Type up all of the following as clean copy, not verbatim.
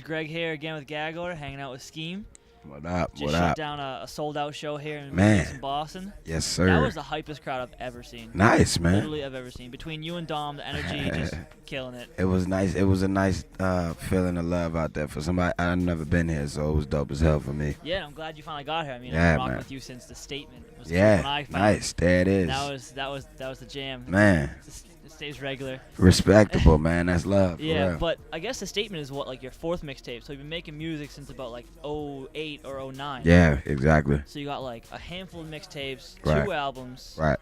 Greg here again with Gagor, hanging out with Skeme. What up? Just What shut up? down a sold-out show here in Man. Boston. Yes, That sir. was the hypest crowd I've ever seen. Nice, man. Literally I've ever seen. Between you and Dom, the energy just killing it. It was nice. It was a nice feeling of love out there for somebody. I've never been here, so it was dope as hell for me. Yeah, I'm glad you finally got here. I mean, I've Yeah, been rocking man. with you since the statement was when Yeah, I found nice. There it is. That was the jam. Man, It stays regular. respectable, man. That's love. Yeah, for real. but I guess the statement is what, like your fourth mixtape. So you've been making music since about like '08 or '09. Yeah, exactly. So you got like a handful of mixtapes, Right. 2 albums, Right.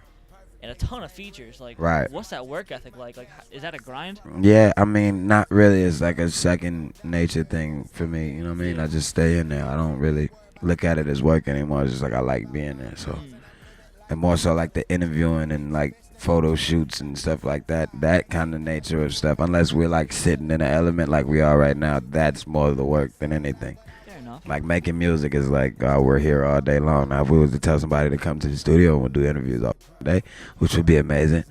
and a ton of features. Like, Right. what's that work ethic like? Like, is that a grind? Yeah, I mean, not really. It's like a second nature thing for me. You know what I mean? Yeah. I just stay in there. I don't really look at it as work anymore. It's just like I like being there. So, and more so like the interviewing and like photo shoots and stuff like that. That kind of nature of stuff. Unless we're like sitting in an element like we are right now, that's more of the work than anything. Fair enough. Like making music is like we're here all day long. Now, if we was to tell somebody to come to the studio and we'll do interviews all day, which would be amazing,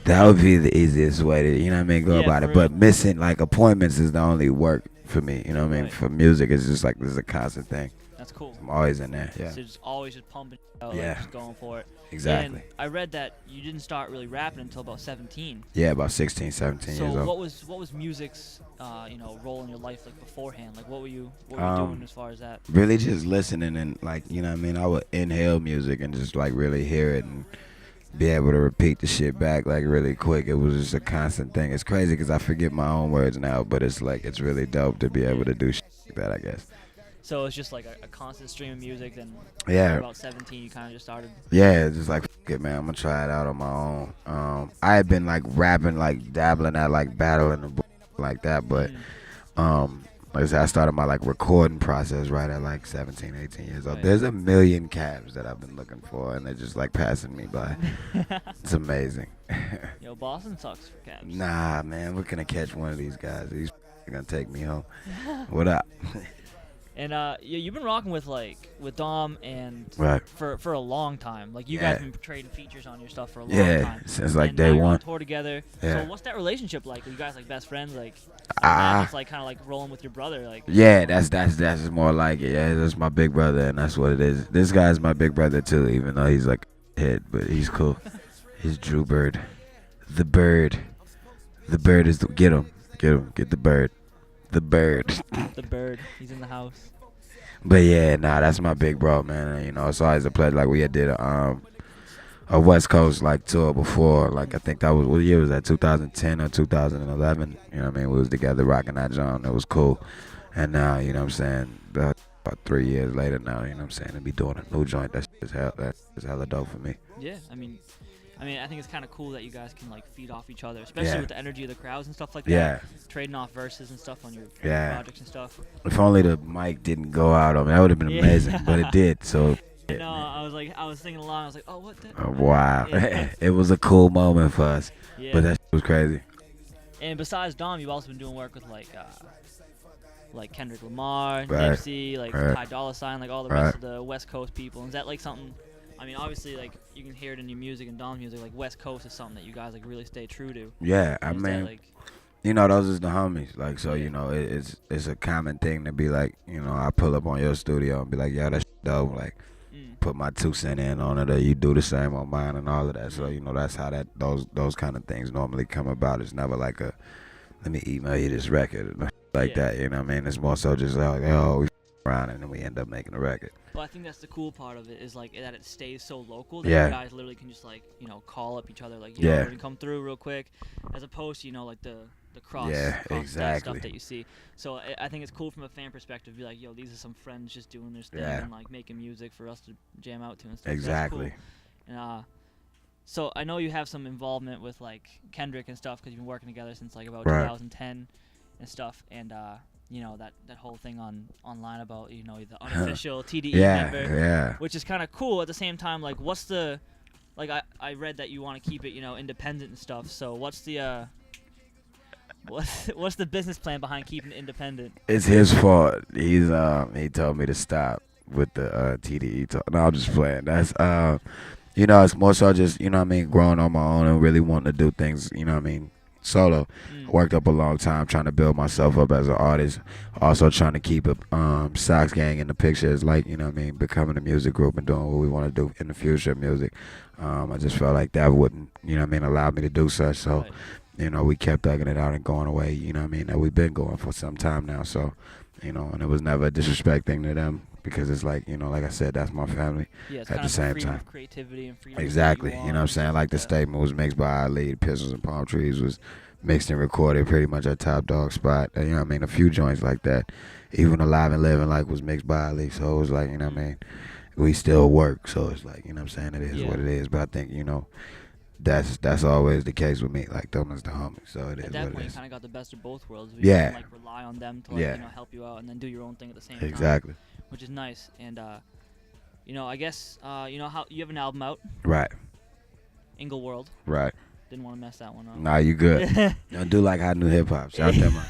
that would be the easiest way to, you know what I mean, go Yeah, about for it. But real. missing like appointments is the only work for me. You know what I mean? Right. For music, it's just like this is a constant thing. That's cool. I'm always in there. Yeah, So just always just pumping out, Yeah. like, just going for it. exactly. And I read that you didn't start really rapping until about 17. Yeah, about 16, 17 So years old. what was music's role in your life like beforehand? Like what were you doing as far as that? Really just listening and like, you know what I mean, I would inhale music and just like really hear it and be able to repeat the shit back like really quick. It was just a constant thing. It's crazy because I forget my own words now, but it's like it's really dope to be able to do shit like that, I guess. So it's just like a constant stream of music. Then Yeah. at about 17, you kind of just started. Yeah, just like fuck it, man, I'm gonna try it out on my own. I had been like rapping, like dabbling at like battling and like that, but like I said, I started my like recording process right at like 17, 18 years old. Right. There's a million cabs that I've been looking for, and they're just like passing me by. It's amazing. Yo, Boston sucks for cabs. Nah, man, we're gonna catch one of these guys. These are gonna take me home. What up? And you've been rocking with Dom and Right. for a long time. Like you Yeah. guys have been trading features on your stuff for a long Yeah, time. since like And day now you're on one. tour together. Yeah. So what's that relationship like? Are you guys like best friends? Like Ah. it's like kind of like rolling with your brother. Like Yeah, that's just more like it. Yeah, that's my big brother, and that's what it is. This guy's my big brother too, even though he's like a head, but he's cool. He's Drew Bird, the bird. The bird is get him, get the bird, the bird. the bird. He's in the house. But yeah, nah, that's my big bro, man. And, you know, it's always a pleasure. Like we had did a West Coast like tour before. Like I think that was what year was that? 2010 or 2011. You know what I mean? We was together rocking that joint. It was cool. And now, you know what I'm saying? About 3 years later now, you know what I'm saying? To be doing a new joint, that's hella dope for me. Yeah, I mean, I think it's kind of cool that you guys can like feed off each other, especially Yeah. with the energy of the crowds and stuff like Yeah. that. Trading off verses and stuff on your Yeah. projects and stuff. If only the mic didn't go out on me, that would have been Yeah. amazing. But it did. So. No, I was singing along. I was like, oh, what the? Wow. Yeah. It was a cool moment for us. Yeah. But that shit was crazy. And besides Dom, you've also been doing work with like Kendrick Lamar, Right. Nipsey, like Right. Ty Dolla $ign, like all the Right. rest of the West Coast people. Is that like something? I mean, obviously, like you can hear it in your music and Dom's music. Like West Coast is something that you guys like really stay true to. Yeah, I Is that, mean, like, you know, those is the homies. Like, so, Yeah. you know, it's a common thing to be like, you know, I pull up on your studio and be like, yo, that's dope. Like, put my 2 cents in on it, or you do the same on mine and all of that. So, you know, that's how those kind of things normally come about. It's never like a, let me email you this record like Yeah. that, you know what I mean? It's more so just like, oh, we around and then we end up making a record. Well, I think that's the cool part of it is like that it stays so local that Yeah. you guys literally can just like call up each other like yo, Yeah. can come through real quick, as opposed to like the cross Yeah, cross exactly. stuff that you see. So I think it's cool from a fan perspective to be like, yo, these are some friends just doing their thing Yeah. and like making music for us to jam out to and stuff. So that's Exactly. cool. And so I know you have some involvement with like Kendrick and stuff because you've been working together since like about Right. 2010 and stuff. And that whole thing online about the unofficial TDE Yeah, member, yeah. which is kind of cool. At the same time, like what's the like I read that you want to keep it independent and stuff. So what's the what's the business plan behind keeping it independent? It's his fault. He told me to stop with the TDE talk. No, I'm just playing. That's it's more so just, growing on my own and really wanting to do things, solo. I worked up a long time trying to build myself up as an artist. Also trying to keep Sox Gang in the picture as like, you know what I mean, becoming a music group and doing what we want to do in the future of music. I just felt like that wouldn't, you know what I mean, allow me to do such. So, Right. you know, we kept thugging it out and going away, you know what I mean, that we've been going for some time now. So, you know, and it was never a disrespect thing to them because it's like, you know, like I said, that's my family. Yeah, it's At kind the of same freedom time. of creativity and freedom. Exactly. To do You what know what I'm saying? Like the that. statement was mixed by Ali, the Pistols and Palm Trees was mixed and recorded pretty much at Top Dog Spot. You know what I mean? A few joints like that. Even Alive and Living like was mixed by Ali. So it was like, you know what I mean? We still work. So it's like, you know what I'm saying? It is Yeah. what it is. But I think, you know, that's always the case with me. Like them is the homies. So it is At that what point, it you is. kind of got the best of both worlds. Yeah. You can, like, rely on them to, like, Yeah. you know, help you out and then do your own thing at the same time. Exactly. Which is nice. And, you know, I guess, you know, how you have an album out, Right. Ingleworld. Right. Didn't want to mess that one up. Nah, you good. I do like hot new hip hop. Shout out to them.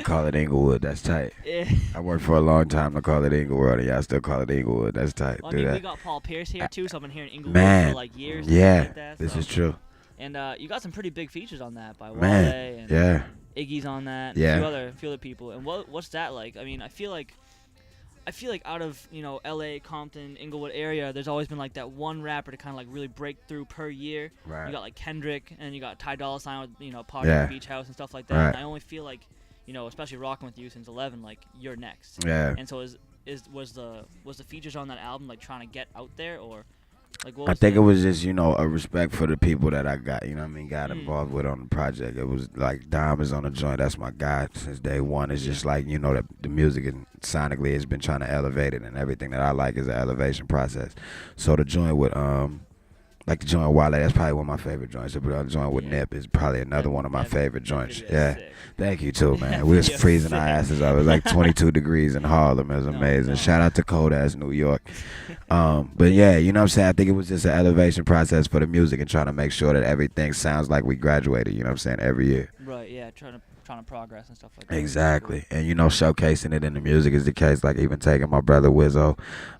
Call it Inglewood. That's tight. Yeah. I worked for a long time to call it Ingleworld, and y'all still call it Inglewood. That's tight. Well, I Do mean, that. we got Paul Pierce here too, so I've been hearing Inglewood Man, for like years. yeah, Like that, this so. is true. And you got some pretty big features on that by Wale Man, and yeah. Iggy's on that. Yeah. And a few other people. And what's that like? I mean, I feel like out of, you know, L.A., Compton, Inglewood area, there's always been like that one rapper to kind of like really break through per year. Right. You got like Kendrick, and you got Ty Dolla $ign with, you know, Party Yeah. at the Beach House and stuff like that. Right. And I only feel like, you know, especially rocking with you since 11, like you're next. Yeah. And so was the features on that album like trying to get out there, or like what I was think the- it was just, you know, a respect for the people that I got, you know what I mean, got Mm. involved with on the project. It was like Dom is on the joint. That's my guy since day one. It's just like, you know, the music and sonically has been trying to elevate it, and everything that I like is an elevation process. So the joint with, like the joint with Wale, that's probably one of my favorite joints. The joint with Yeah. Nip is probably another one of my That- favorite that joints. video is Yeah. sick. Thank you too, man. That We was video is freezing our sick. asses off. It was like 22 degrees in Harlem. It was No, amazing. no. Shout out to cold ass New York. But yeah, you know what I'm saying? I think it was just an elevation process for the music and trying to make sure that everything sounds like we graduated, you know what I'm saying, every year. Right, yeah, trying to progress and stuff like that. Exactly. And you know, showcasing it in the music is the case, like even taking my brother Wizzo,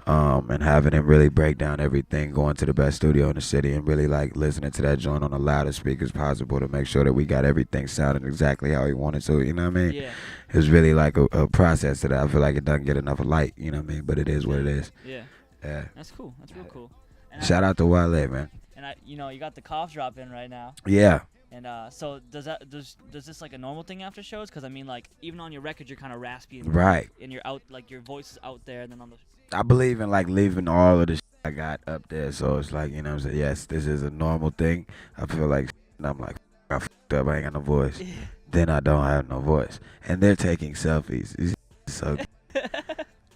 and having him really break down everything, going to the best studio in the city and really like listening to that joint on the loudest speakers possible to make sure that we got everything sounding exactly how he wanted to, you know what I mean? Yeah, It was really like a process that I feel like it doesn't get enough light, you know what I mean? But it is what it is. yeah, Yeah. that's cool. That's real cool. And Shout out to Wale, man. you know, you got the cough drop in right now. Yeah. And so does this like a normal thing after shows? Because I mean, like even on your record, you're kind of raspy and Right. and you're out, like your voice is out there, and then on the I believe in like leaving all of the I got up there. So it's like, you know what I'm saying? Yes, this is a normal thing. I feel like and I'm like, I fucked up, I ain't got no voice. Then I don't have no voice. And they're taking selfies. It's so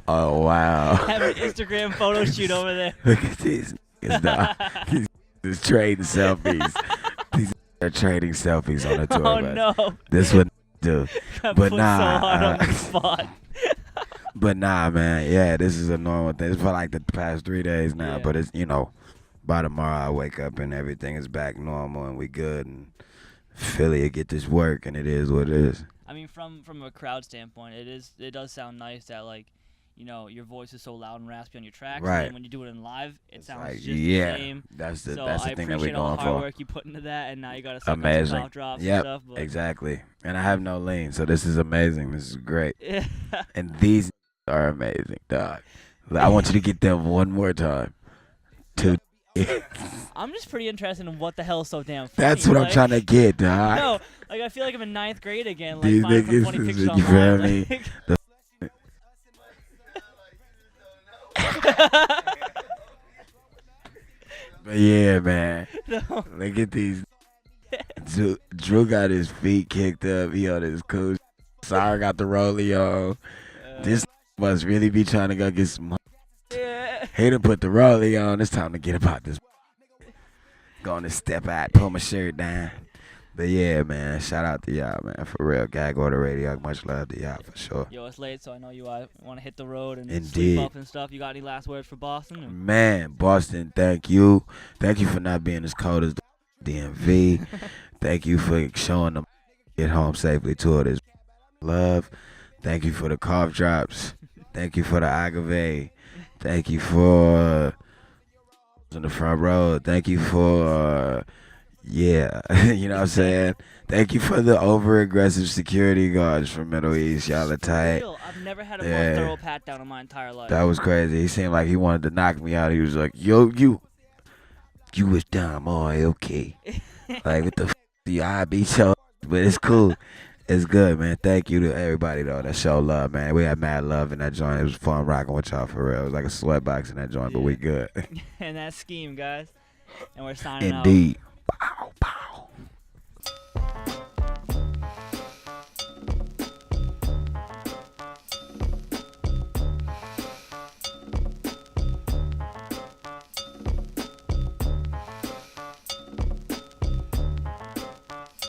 oh wow. have an Instagram photo shoot over there. Look at these niggas, dog. These is trading selfies. These are trading selfies on the tour Oh bus. no! This what do. Got But put nah, so hard on the uh, spot. But nah, man. Yeah, this is a normal thing. It's for like the past 3 days now. Yeah. But it's, you know, by tomorrow I wake up and everything is back normal and we good and Philly will get this work and it is what it is. I mean, from a crowd standpoint, it does sound nice that, like, you know, your voice is so loud and raspy on your tracks. Right. And when you do it in live, it sounds Like, just yeah, the same. that's the So that's I the thing that we're appreciate all going the hard for. work you put into that, and now you got to suck Amazing. some cough drops Yep, and stuff. But exactly. And I have no lean, so this is amazing. This is great. Yeah. And these are amazing, dog. I want you to get them one more time. Two. I'm just pretty interested in what the hell is so damn funny. That's what I'm like, trying to get, dog. No, like I feel like I'm in 9th grade again. Like These finding some niggas funny is- pictures you feel online. me? like- But yeah, man. no. Look at these. Drew got his feet kicked up. He on his cool. Sarah got the rollie on. This must really be trying to go get some. Yeah. He done put the rollie on. It's time to get about this. Going to step out, pull my shirt down. But yeah, man. Shout out to y'all, man. For real. Gag Order Radio. Much love to y'all for sure. Yo, it's late, so I know you want to hit the road and Indeed. sleep up and stuff. You got any last words for Boston? Or? Man, Boston, thank you. Thank you for not being as cold as the DMV. Thank you for showing them get home safely to this love. Thank you for the cough drops. Thank you for the agave. Thank you for in the front row. Thank you for Yeah, you know what I'm saying? Thank you for the over aggressive security guards from Middle East. Y'all are For tight. real, I've never had a more Yeah, thorough pat down in my entire life. that was crazy. He seemed like he wanted to knock me out. He was like, "Yo, you was dumb, oh, okay." Like, what the I beat your but it's cool. It's good, man. Thank you to everybody though that show love, man. We had mad love in that joint. It was fun rocking with y'all for real. It was like a sweatbox in that joint, but Yeah. we good. And that's Skeme, guys. And we're signing out. Indeed. Bow, bow.